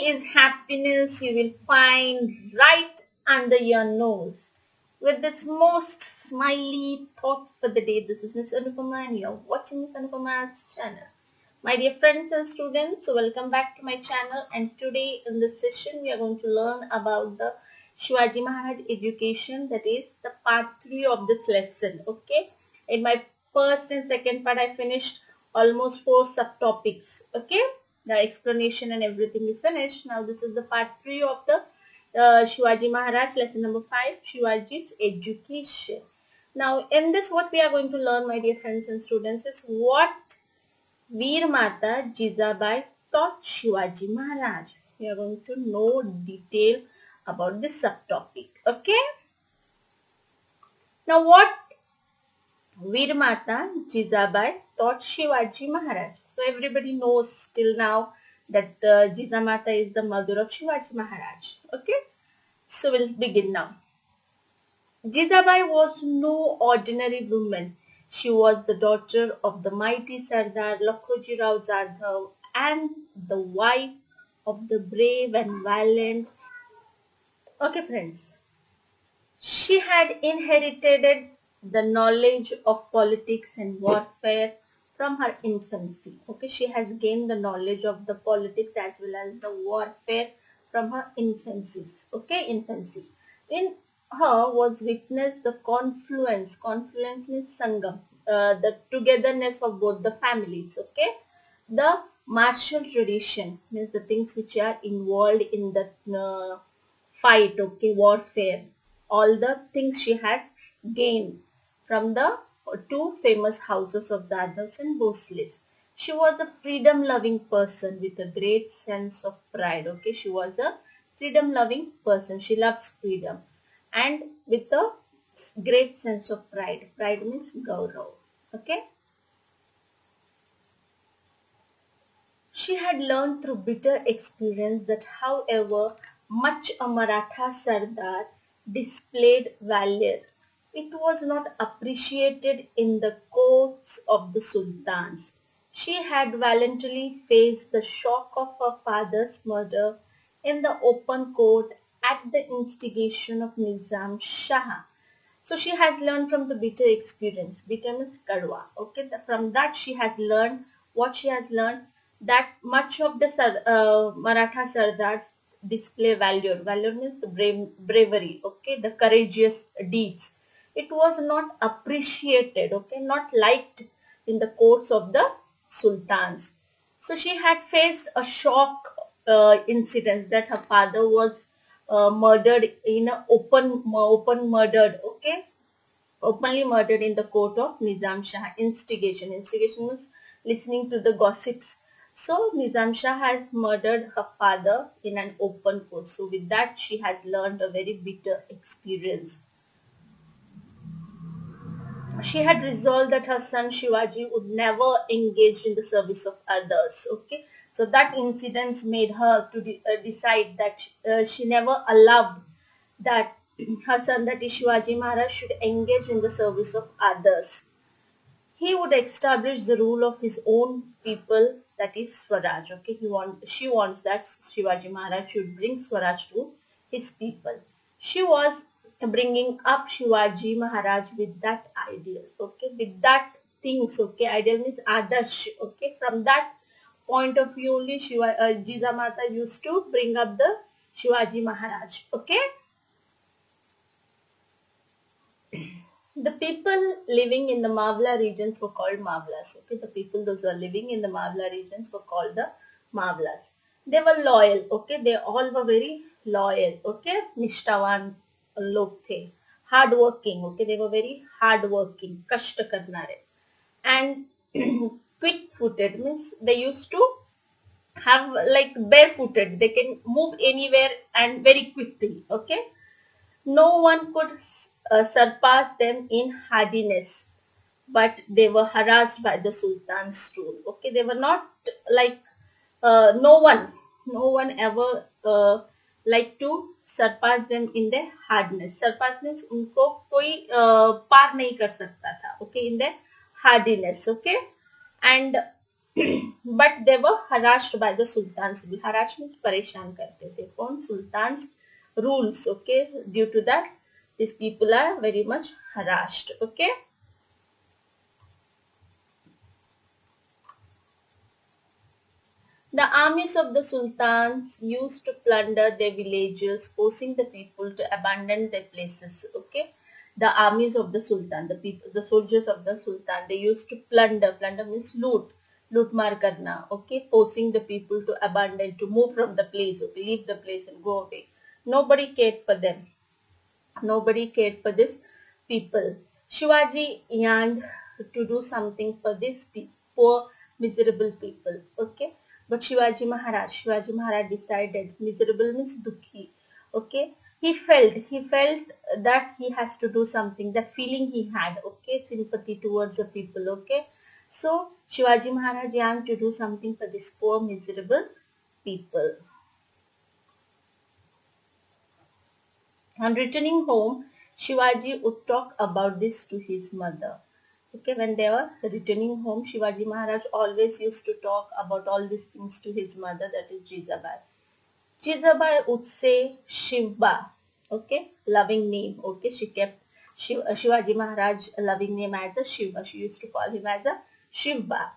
is happiness you will find right under your nose. With this most smiley thought for the day, this is Miss Anupama and you're watching Miss Anupama's channel. My dear friends and students, welcome back to my channel, and today in this session we are going to learn about the Shivaji Maharaj education, that is the part 3 of this lesson. Okay, in my first and second part I finished almost 4 subtopics. Okay, the explanation and everything we finished. Now this is the part 3 of the Shivaji Maharaj, lesson number 5, Shivaji's education. Now in this, what we are going to learn, my dear friends and students, is what Veer Mata Jizabai taught Shivaji Maharaj. We are going to know detail about this subtopic. Okay. Now what Veer Mata Jizabai taught Shivaji Maharaj. So everybody knows till now that Jizamata is the mother of Shivaji Maharaj. Okay. So we'll begin now. Jizabai was no ordinary woman. She was the daughter of the mighty Sardar Lakhoji Rao Jadhav and the wife of the brave and valiant. Okay, friends. She had inherited the knowledge of politics and warfare from her infancy. Okay, she has gained the knowledge of the politics as well as the warfare from her infancy. Okay, infancy. In her was witnessed the confluence. Confluence means sangam, the togetherness of both the families. Okay, the martial tradition means the things which are involved in the fight. Okay, warfare. All the things she has gained from the two famous houses of Zadavs and Bhosles. She was a freedom-loving person with a great sense of pride. Okay, she was a freedom-loving person. She loves freedom and with a great sense of pride. Pride means gaurav. Okay. She had learned through bitter experience that however much a Maratha Sardar displayed valor, it was not appreciated in the courts of the sultans. She had valiantly faced the shock of her father's murder in the open court at the instigation of Nizam Shah. So she has learned from the bitter experience. Bitter means kadwa. Okay, from that she has learned what she has learned, that much of the Maratha Sardars display valor. Valor means the bravery. Okay, the courageous deeds. It was not appreciated. Okay, not liked in the courts of the sultans. So she had faced a shock incident that her father was murdered in a open murdered. Okay, openly murdered in the court of Nizam Shah. Instigation. Instigation means listening to the gossips. So Nizam Shah has murdered her father in an open court. So with that she has learned a very bitter experience. She had resolved that her son Shivaji would never engage in the service of others. Okay, so that incident made her to decide that she never allowed that her son, that is Shivaji Maharaj, should engage in the service of others. He would establish the rule of his own people, that is Swaraj. Okay, she wants that Shivaji Maharaj should bring Swaraj to his people. She was bringing up Shivaji Maharaj with that ideal. Okay, with that things. Okay, ideal means adarsh. Okay, from that point of view only Jizamata used to bring up the Shivaji Maharaj. Okay. The people living in the Mavla regions were called Mavlas. Okay, the people those who are living in the Mavla regions were called the Mavlas. They were loyal. Okay, they all were very loyal. Okay, Nishtavan log the, hardworking. Okay, they were very hardworking, kashta karnare, and quick-footed means they used to have like barefooted. They can move anywhere and very quickly. Okay. No one could surpass them in hardiness, but they were harassed by the Sultan's rule. Okay, they were not like no one ever like to surpass them in their hardness. Surpass means उनको कोई पार नहीं कर सकता था. Okay, in their hardiness. Okay, and but they were harassed by the sultan's rule. Harass means परेशान करते थे कौन? Sultan's rules. Okay, due to that these people are very much harassed. Okay. The armies of the sultans used to plunder their villages, forcing the people to abandon their places. Okay, the armies of the sultan, the people, the soldiers of the sultan, they used to plunder. Plunder means loot maar karna. Okay, forcing the people to abandon, to move from the place, okay, leave the place and go away. Nobody cared for them. Nobody cared for this people. Shivaji yearned to do something for these poor, miserable people. Okay, but Shivaji Maharaj decided. Miserable means dukhi. Okay, he felt that he has to do something. That feeling he had. Okay, sympathy towards the people. Okay, so Shivaji Maharaj yearned to do something for these poor, miserable people. On returning home, Shivaji would talk about this to his mother. Okay, when they were returning home, Shivaji Maharaj always used to talk about all these things to his mother, that is Jizabai. Jizabai would say Shivba, okay, loving name. Okay, she kept Shivaji Maharaj loving name as a Shiva. She used to call him as a Shivba.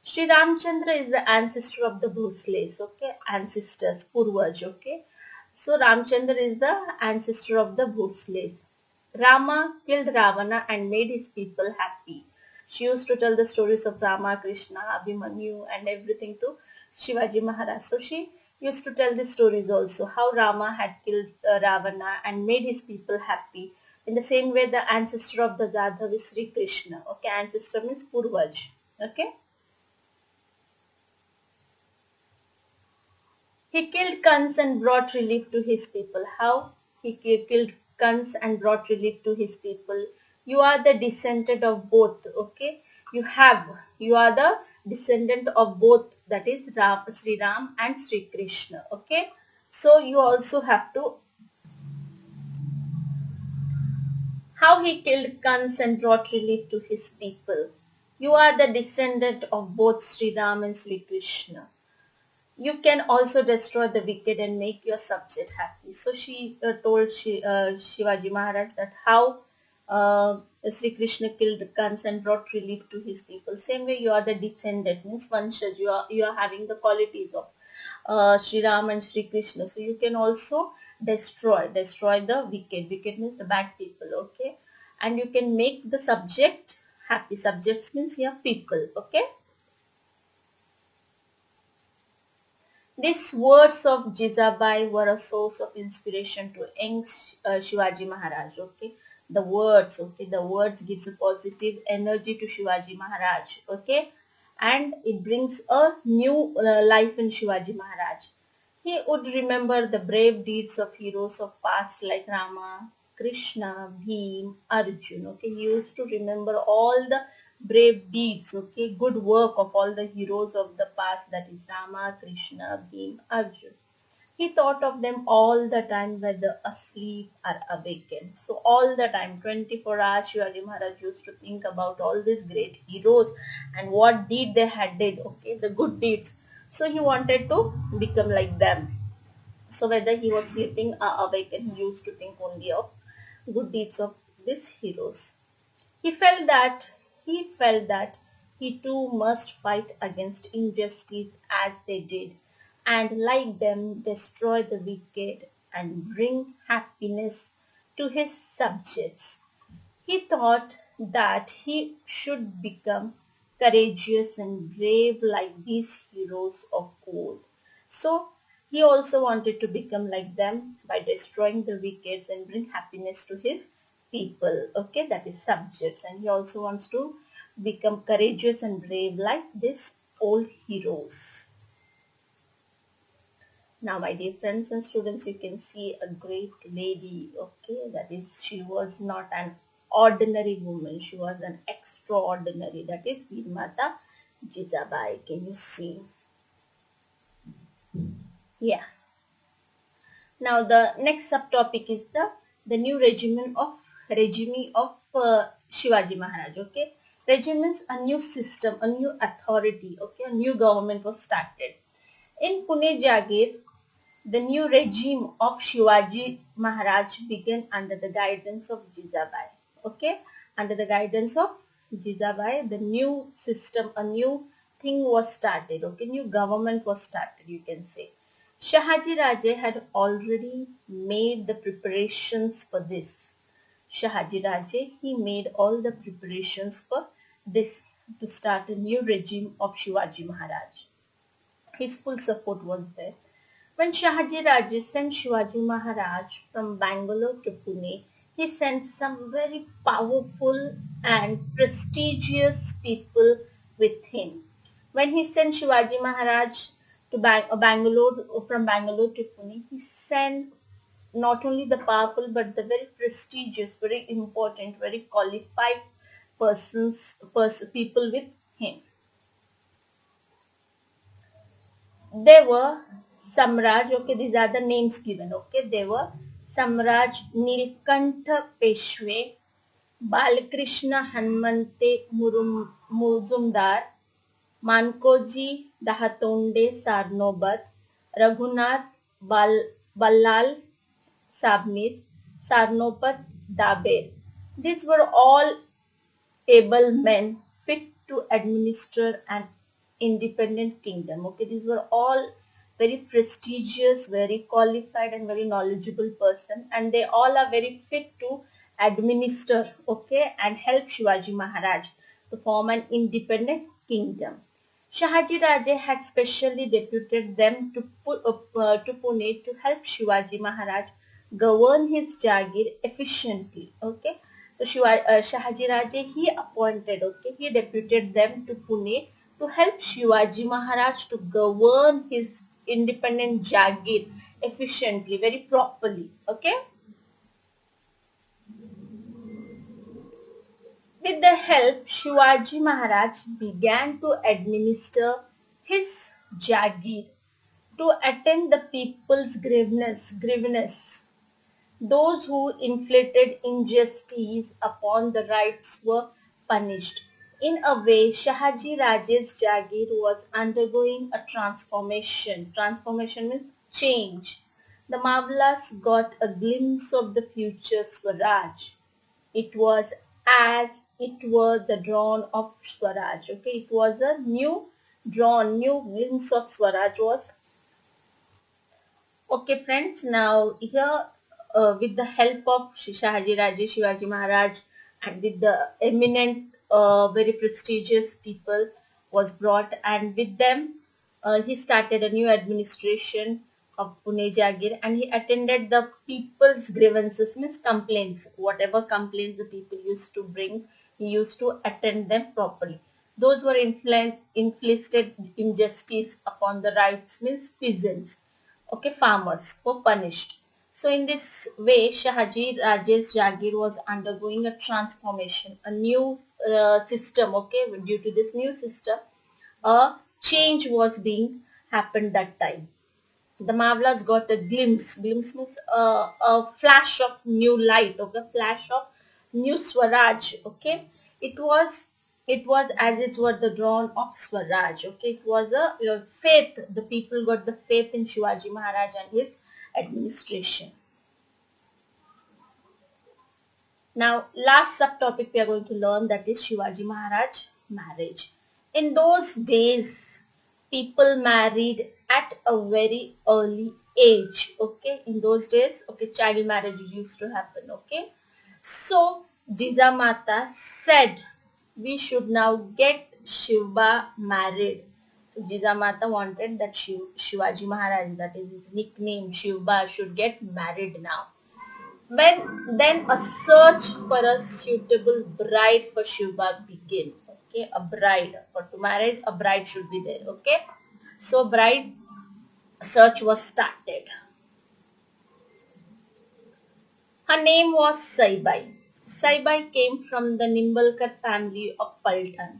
Sri Ramchandra is the ancestor of the Bhosles, okay, ancestors, Purvaj, okay. So Ramchandra is the ancestor of the Bhosles. Rama killed Ravana and made his people happy. She used to tell the stories of Rama, Krishna, Abhimanyu and everything to Shivaji Maharaj. So she used to tell the stories also, how Rama had killed Ravana and made his people happy. In the same way, the ancestor of the Jadhav is Sri Krishna. Okay, ancestor means Purvaj. Okay. He killed Kans and brought relief to his people. How? He killed Kans and brought relief to his people. You are the descendant of both, okay? You are the descendant of both, that is Sri Ram and Sri Krishna, okay? So you also have to, how he killed Kans and brought relief to his people. You are the descendant of both Sri Ram and Sri Krishna. You can also destroy the wicked and make your subject happy. So she told Shivaji Maharaj that how Sri Krishna killed Kans and brought relief to his people. Same way you are the descendant, means Vanshaj, you are having the qualities of Sri Ram and Sri Krishna. So you can also destroy the wicked. Wicked means the bad people, okay? And you can make the subject happy. Subjects means here people, okay? These words of Jizabai were a source of inspiration to young Shivaji Maharaj. Okay, the words gives a positive energy to Shivaji Maharaj. Okay, and it brings a new life in Shivaji Maharaj. He would remember the brave deeds of heroes of past like Rama, Krishna, Bhim, Arjun. Okay, he used to remember all the brave deeds, okay, good work of all the heroes of the past, that is Rama, Krishna, Bhim, Arjun. He thought of them all the time, whether asleep or awakened. So all the time, 24 hours, Shivaji Maharaj used to think about all these great heroes and what deed they had did, okay, the good deeds. So he wanted to become like them. So whether he was sleeping or awakened, he used to think only of good deeds of these heroes. He felt that he too must fight against injustice as they did, and like them destroy the wicked and bring happiness to his subjects. He thought that he should become courageous and brave like these heroes of old. So he also wanted to become like them by destroying the wicked and bring happiness to his people. Okay, that is subjects. And he also wants to become courageous and brave like these old heroes. Now, my dear friends and students, you can see a great lady, okay, that is, she was not an ordinary woman, she was an extraordinary, that is Veer Mata Jizabai. Can you see? Yeah. Now, the next subtopic is the new regime of Shivaji Maharaj, okay. Regime means a new system, a new authority, okay, a new government was started. In Pune Jagir, the new regime of Shivaji Maharaj began under the guidance of Jijabai. Okay, under the guidance of Jijabai, the new system, a new thing was started. Okay, new government was started, you can say. Shahaji Raje had already made the preparations for this. Shahaji Raje, he made all the preparations for this, to start a new regime of Shivaji Maharaj. His full support was there. When Shahaji Raje sent Shivaji Maharaj from Bangalore to Pune, he sent some very powerful and prestigious people with him. When he sent Shivaji Maharaj to Bangalore, from Bangalore to Pune, he sent not only the powerful but the very prestigious, very important, very qualified people with him. They were Samraj, okay, these are the names given, okay. They were Samraj Nilkantha Peshwe, Balakrishna Hanmante Muzumdar, Mankoji Dahatonde Sarnobat, Raghunath Ballal Sabnis, Sarnopat Daber. These were all able men fit to administer an independent kingdom. Okay, these were all very prestigious, very qualified and very knowledgeable person, and they all are very fit to administer, okay, and help Shivaji Maharaj to form an independent kingdom. Shahaji Raje had specially deputed them to Pune to help Shivaji Maharaj govern his Jagir efficiently. Okay, so Shahaji Raje, he appointed, okay, he deputed them to Pune to help Shivaji Maharaj to govern his independent Jagir efficiently, very properly. Okay. With the help, Shivaji Maharaj began to administer his Jagir to attend the people's grievances. Those who inflicted injustice upon the rights were punished. In a way, Shahaji Raje's Jagir was undergoing a transformation. Transformation means change. The Mavlas got a glimpse of the future Swaraj. It was as it were the dawn of Swaraj. Okay, it was a new dawn, new glimpse of Swaraj was. Okay, friends, now here with the help of Shahaji Raje, Shivaji Maharaj, and with the eminent, very prestigious people was brought, and with them he started a new administration of Pune Jagir, and he attended the people's grievances, means complaints, whatever complaints the people used to bring, he used to attend them properly. Those were inflicted injustice upon the rights, means peasants, okay, farmers were punished. So in this way, Shahaji Raje's Jagir was undergoing a transformation, a new system, okay. Due to this new system, a change was being happened that time. The Mavlas got a glimpse means a flash of new light, okay, flash of new Swaraj, okay. It was as it were the dawn of Swaraj, okay. It was a faith. The people got the faith in Shivaji Maharaj and his administration. Now, last subtopic we are going to learn, that is Shivaji Maharaj marriage. In those days, people married at a very early age. Okay, in those days, okay, child marriage used to happen. Okay, so Jijamata said we should now get Shiva married. So Jijamata wanted that Shivaji Maharaj, that is his nickname, Shiva, should get married now. Then a search for a suitable bride for Shiva began. Okay, a bride for to marry, a bride should be there. Okay, so bride search was started. Her name was Saibai. Saibai came from the Nimbalkar family of Paltan.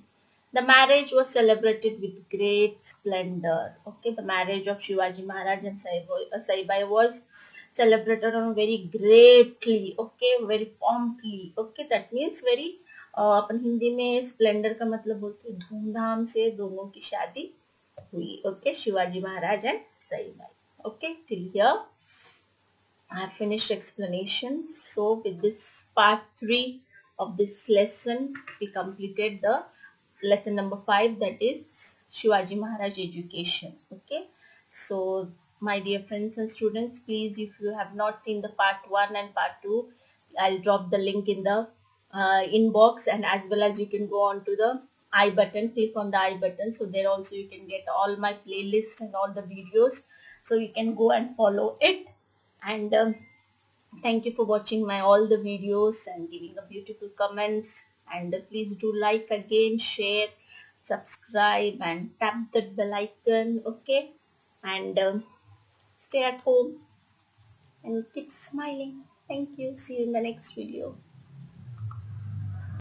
The marriage was celebrated with great splendor. Okay, the marriage of Shivaji Maharaj and Saibai was celebrated on very greatly. Okay, very promptly. Okay, that means very अपन हिंदी में Splendor का मतलब बोलते हैं धूमधाम से दोनों की शादी हुई. Okay, Shivaji Maharaj and Saibai. Okay, till here I have finished explanation. So with this part 3 of this lesson, we completed the lesson number 5, that is Shivaji Maharaj education. Okay. So my dear friends and students, please, if you have not seen the part 1 and part 2, I'll drop the link in the inbox, and as well as you can go on to the I button, click on the I button. So there also you can get all my playlist and all the videos. So you can go and follow it. And thank you for watching my all the videos and giving a beautiful comments. And please do like again, share, subscribe, and tap that bell icon. Okay, and stay at home and keep smiling. Thank you. See you in the next video.